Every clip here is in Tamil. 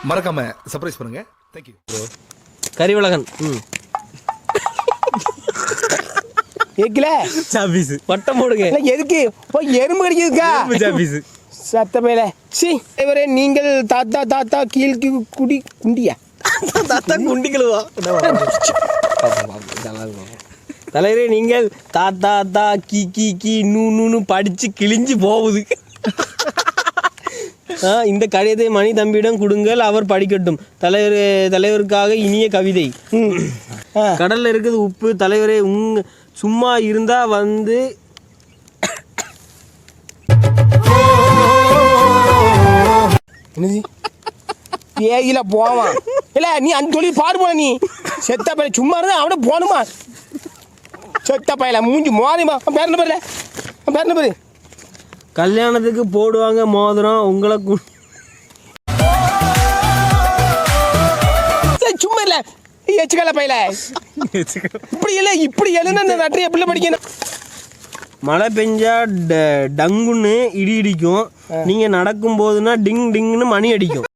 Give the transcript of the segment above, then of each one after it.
மறக்காம சர்ப்ரைஸ் பண்ணுங்க. Thank you bro. கரிவளகன் கேட்கல சாபீஸ் வட்டம் போடுங்க. எதுக்கு போய் எறும்பு கடிக்குதுக்கா சாபீஸ் சத்த பேல. சி இவரே நீங்கள் தாத்தா தாத்தா கீழ்க்கு குடி குண்டியா தாத்தா குண்டிக்கலுவா தலைவரே நீங்கள் தாத்தா தா கீ கீ கீ நூன்னு படிச்சு கிழிஞ்சு போகுது. இந்த கடிதத்தை மணி தம்பியிடம் கொடுங்கள், அவர் படிக்கட்டும். தலைவருக்காக இனிய கவிதை. கடல்ல இருக்குது உப்பு. தலைவரே சும்மா இருந்தா வந்து ஏயில போவான் இல்ல நீ அந்த தொழில் பாடு போல. நீ செத்த பையல சும்மா இருந்தா அவனை போகணுமா? செத்த பையல மூஞ்சி மோதிமா. பேர் என்ன பேர்ல பேர் என்ன பேரு? கல்யாணத்துக்கு போடுவாங்க மோதிரம் உங்களை சும்மா இல்ல எச்சுக்கல பையல இப்படி இல்ல இப்படி எழுன வெற்றியை எப்படி படிக்கணும்? மழை பெஞ்சா டங்குன்னு இடி இடிக்கும். நீங்க நடக்கும் போதுன்னா டிங் டிங்னு மணி அடிக்கும்.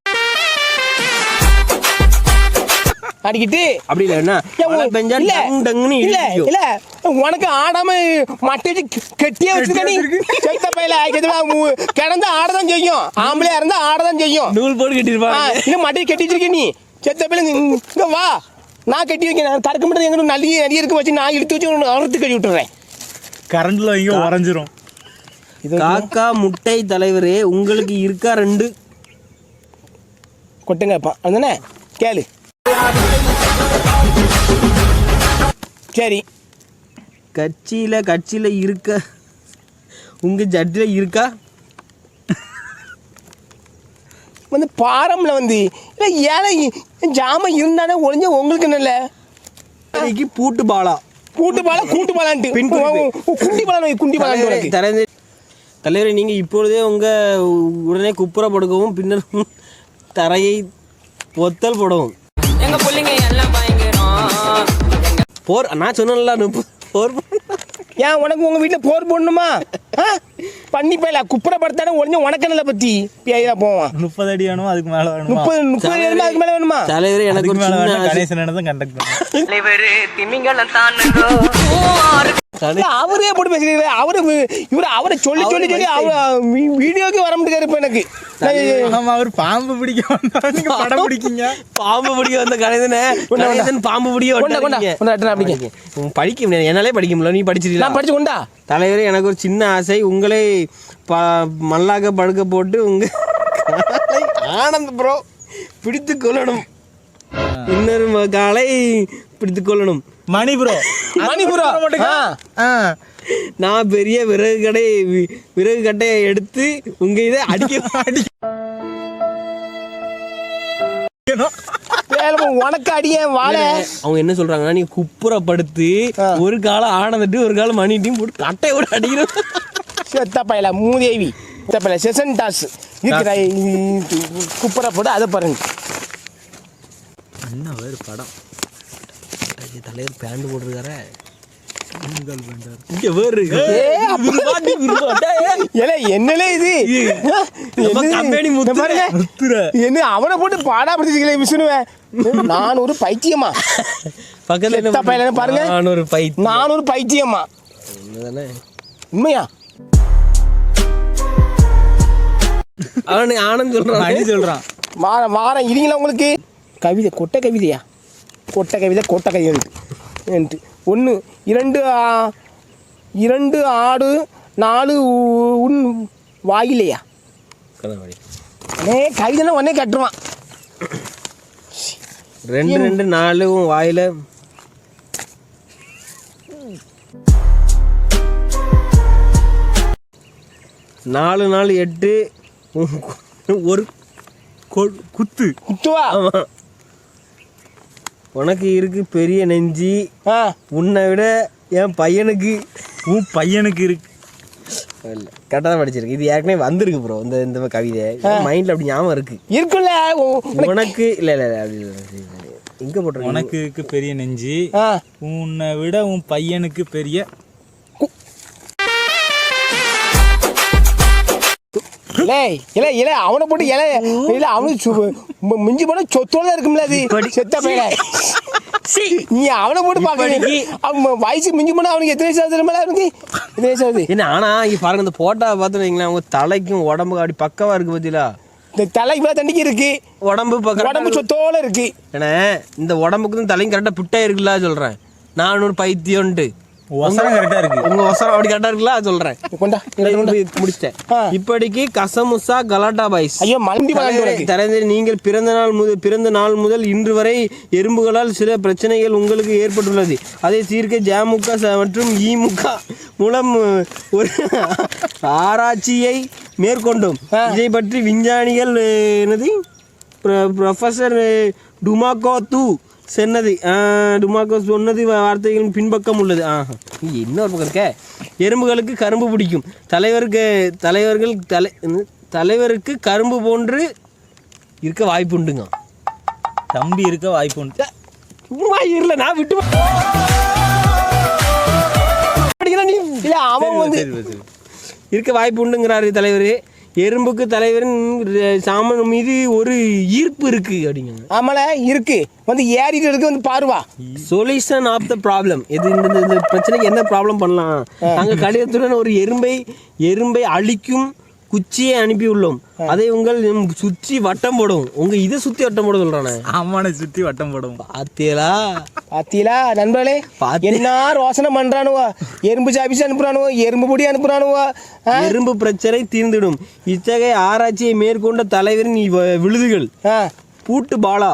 அடிக்கிட்டு அப்படி இல்ல மழை பெஞ்சா டங் டங்குன்னு இடி இடிக்கும். இல்ல உனக்கு ஆடாம மட்டை கெட்டியா வச்சிருக்க. நீ செத்த பையல கிடந்து ஆடதான் செய்யும். ஆம்பளையா இருந்தா ஆடதான் செய்யும். நூல் போட்டு கட்டிருப்பாங்க. இன்னும் மட்டையை கட்டி வச்சிருக்க. நீ செத்த பையல இங்க வா, நான் கட்டி வைக்கிறேன். கறக்க மட்டும் எங்க நிறைய இருக்கு வச்சு நான் இழுத்து வச்சு அறுத்து கட்டி விட்டுறேன். கரண்ட்ல இங்க உறைஞ்சிரும். காக்கா முட்டை. தலைவரே உங்களுக்கு இருக்கா 2 கொட்டுங்க அதுதானே கேளு. சரி கட்சியில இருக்க உங்க ஜட்டில இருக்கா வந்து பாரம்ல வந்து இல்லை ஏழை ஜாம இருந்தானே ஒழிஞ்ச உங்களுக்கு நல்ல பூட்டு பாலா கூட்டு பாலான்ட்டு குண்டி பாலான் தரேன். தலைவரை நீங்க இப்பொழுதே உங்க உடனே குப்புற படுக்கவும் பின்னர் தரையை பொத்தல் போடவும். எங்க பிள்ளைங்க எல்லாம் போர் நான் சொன்னேன்ல போர். ஏன் உனக்கு உங்க வீட்டில் போர் போடணுமா? பண்ணி போயில குப்புற படுத்தானே ஒழிஞ்ச உனக்கு நல்ல பத்தி பேயா போவான். 30 அடி வேணுமா அதுக்கு மேல வேணுமா? 30 அடி அதுக்கு மேல வேணுமா? தலைவரே எனக்கு ஒரு சின்ன கணேசன் தான் கண்டக்ட் பண்ணு. தலைவரே திமிங்கலம் தானுங்க. அவரே போட்டு பேசுறீங்க. அவரை சொல்லி வீடியோக்கு வர முடியாது. இப்ப எனக்கு அவர் பாம்பு பிடிக்க வந்தா படம் பிடிக்கீங்க. பாம்பு பிடிக்க வந்த கணேசன் பாம்பு பிடிக்க படிக்க முடியாது. என்னாலே படிக்க முடியல. நீ படிச்சிருக்கீங்க. படிச்சு கொண்டா. தலைவரே எனக்கு ஒரு சின்ன ஆசை. உங்களை மல்லாக்க படுக்க போட்டு உங்க ஆனந்த் ப்ரோ பிடித்து கொள்ளணும். இன்னொரு காலை பிடித்து கொள்ளணும். மணி ப்ரோ நான் பெரிய விறகு கட்டையை எடுத்து உங்க இதை உனக்கு அடிய வாழ. அவங்க என்ன சொல்றாங்கன்னா நீ குப்புறப்படுத்து ஒரு காலம் ஆனந்துட்டு ஒரு காலம் மணிட்டையும் போட்டு கட்டையோட அடிக்கிறோம். செத்த பையல மூதேவி செத்த பையல செஷன் டாஸ் குப்புறப்படு. அதை பாருங்க என்ன வேறு படம். தலைவர் பேண்ட் போட்டிருக்காரு. என்னலே இது என்ன அவனை போட்டு பாடா பிடிச்சிக்கல விஷ்ணுவேன். நான் ஒரு பைத்தியமா பக்கத்துல பாருங்க. நான் ஒரு பைத்தியமா உண்மையா? அவனு ஆனந்த் சொல்றான். வாரம் இருங்களா உங்களுக்கு கவிதை கொட்டை கவிதையா? கொட்டை கவிதை என்று 1 2 ஆடு 4 உன் வாயிலையா? கவிதைன்னா உடனே கட்டுருவான். 2 4 வாயில 4 4 8 ஒரு குத்துவா. உனக்கு இருக்கு பெரிய நெஞ்சி. உன்னை விட என் பையனுக்கு இருக்கு. கரெக்டாக தான் படிச்சிருக்கு. இது ஏற்கனவே வந்திருக்கு ப்ரோ. இந்த கவிதை மைண்ட்ல அப்படி ஞாபகம் இருக்குல்ல. உனக்கு இல்ல எங்க போட்டிருக்கு? உனக்கு இருக்கு பெரிய நெஞ்சி, உன்னை விட உன் பையனுக்கு பெரிய இலை அவனை போட்டு இலை இல்ல அவனுக்கு மிஞ்சி போன சொத்தோட இருக்கும்ல அது செத்த பையல. நீ அவனை போட்டு பாக்க அவன் வயசு மிஞ்சி போனா அவனுக்கு எத்தனை வயசு ஆகுது? அவனுக்கு எத்தனை வயசு ஆகுது? என்ன ஆனா இங்க பாருங்க இந்த போட்டா பார்த்து வைங்களேன், அவங்க தலைக்கும் உடம்புக்கு அப்படி பக்கவா இருக்கு பத்தியா? இந்த தலை இவ்வளவு தண்டிக்கு இருக்கு, உடம்பு சொத்தோட இருக்கு. ஏன்னா இந்த உடம்புக்கு தலையும் கரெக்டா பிட்டா இருக்குல்ல சொல்றேன். நான் ஒரு பைத்தியம்ட்டு ஒசரம் கரெக்டா இருக்கு. உங்க ஒசரம் அப்படி கரெக்டா இருக்குல்ல சொல்றேன். கொண்டா முடிச்சிட்டேன். இப்படிக்கு கசமுசா கலாட்டா பாய்ஸ். ஐயோ மலண்டி தலைவர், நீங்கள் பிறந்த நாள் முதல் இன்று வரை எறும்புகளால் சில பிரச்சனைகள் உங்களுக்கு ஏற்பட்டுள்ளது. அதை தீர்க்க ஜமுக மற்றும் இமுக மூலம் ஒரு ஆராய்ச்சியை மேற்கொண்டோம். இதை பற்றி விஞ்ஞானிகள் என்னது ப்ரொஃபஸர் டுமாக்கோ சொன்னது வார்த்தைகளின் பின்பக்கம் உள்ளது. இன்னொரு பக்கம் இருக்க. எறும்புகளுக்கு கரும்பு பிடிக்கும். தலைவருக்கு கரும்பு போன்று இருக்க வாய்ப்பு உண்டுங்க. தம்பி இருக்க வாய்ப்பு உண்டு. சும்மா இருல, நான் விட்டு அவன் வந்து இருக்க வாய்ப்பு உண்டுங்கிறாரு தலைவர். எறும்புக்கு தலைவரின் சாமன் மீது ஒரு ஈர்ப்பு இருக்கு அப்படிங்க. ஆமால இருக்கு, வந்து ஏறிட்டு இருக்கு, வந்து பாருவா. Solution of the problem. இது இந்த பிரச்சனைக்கு என்ன ப்ராப்ளம் பண்ணலாம்? நாங்கள் கடிதத்துடன் ஒரு எறும்பை அழிக்கும் குச்சியை அனுப்பியுள்ளோம். அதை உங்கள் சுற்றி வட்டம் போடும். உங்க இதை சுத்தி வட்டம் போட சொல்றானே. ஆமான சுத்தி வட்டம் போடும். பாத்தீங்களா நண்பர்களே, என்ன ரோசனை பண்றானுவோ? எறும்பு சாப்பிச்சு அனுப்புறானுவோ, எறும்பு பொடி அனுப்புறானுவோ. எறும்பு பிரச்சனை தீர்ந்துடும். இத்தகைய ஆராய்ச்சியை மேற்கொண்ட தலைவரின் விழுதுகள் பூட்டு பாலா,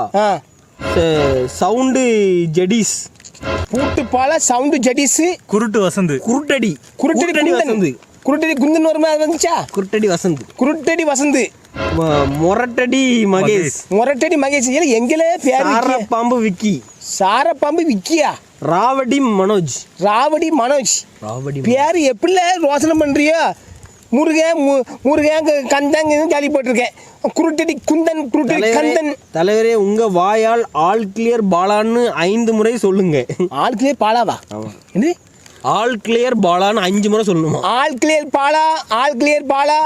சவுண்டு ஜெடிஸ், பூட்டு பாலா, சவுண்டு ஜெடிஸ், குருட்டு வசந்து, குருட்டடி வசந்து, குருட்டடி குந்தன் வருமா வந்துச்சா? குருட்டடி வசந்து, மொரட்டடி மகேஷ், எங்களே பேர் சாரப்பாம்பு விக்கியா, ராவடி மனோஜ் பேரு எப்படி ரோசனை பண்றியோ? முருகன் கந்தன் கேள்விப்பட்டிருக்கேன். குருட்டடி கந்தன். தலைவரே, உங்க வாயால் ஆல் கிளியர் பாலான்னு 5 முறை சொல்லுங்க. ஆல் கிளியர் பாலாவா? என்ன ஆல் கிளியர் பாலான்னு 5 முறை சொல்லணுமா? ஆல் கிளியர் பாலா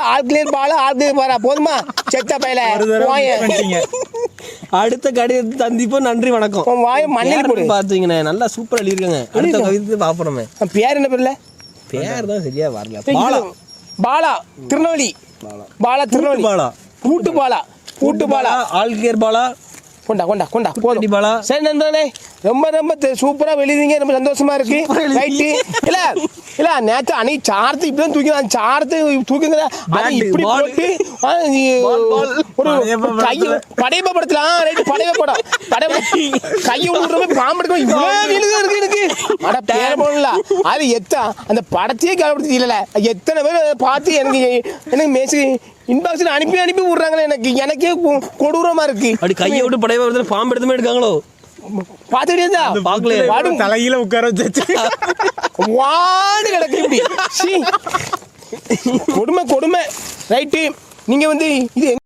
போதுமா? செத்த பையல அடுத்த கடிதத்தை சந்திப்போம். நன்றி, வணக்கம். வாய மண்ணில் போடு. பாத்தீங்கண்ணே, நல்லா சூப்பரா எழுதிருக்காங்க. அடுத்த கவிதை பாப்போமே. பேர் என்ன பேர்ல? பேர் தான் சரியா வரல. பாலா திருநெல்வேலி, பூட்டு பாலா, ஆல் கிளியர் பாலா. கொண்டா போதும் பாலா. சரி நண்பர்களே, ரொம்ப சூப்பரா வெளியீங்க, ரொம்ப சந்தோஷமா இருக்கு. ரைட்டு. இல்ல நேற்று அன்னைக்கு சார்த்து இப்படிதான் தூக்கி, அந்த சார்த்து தூக்குங்க இப்படி போட்டு ஒரு படையப்ப படத்தலாம். ரைட்டு, படையப்ப கையை விடுற பாம்பு இருக்கு எனக்கு. அட பேர போடல அது அந்த படத்தையே கவலைப்படுத்தி இல்ல. எத்தனை பேர் பார்த்து எனக்கு மெசேஜ் இன்பாக்ஸ்ல அனுப்பி விடுறாங்களே. எனக்கே கொடூரமா இருக்கு. அப்படி கையை விட்டு படையப்ப பாம்பு எடுத்துமே எடுக்காங்களோ? பாத்துக்கிட்டே பாக்கல, தலையில உட்கார வச்சு வாடு கிடக்கு இப்படி. கொடுமை. ரைட்டு, நீங்க வந்து இது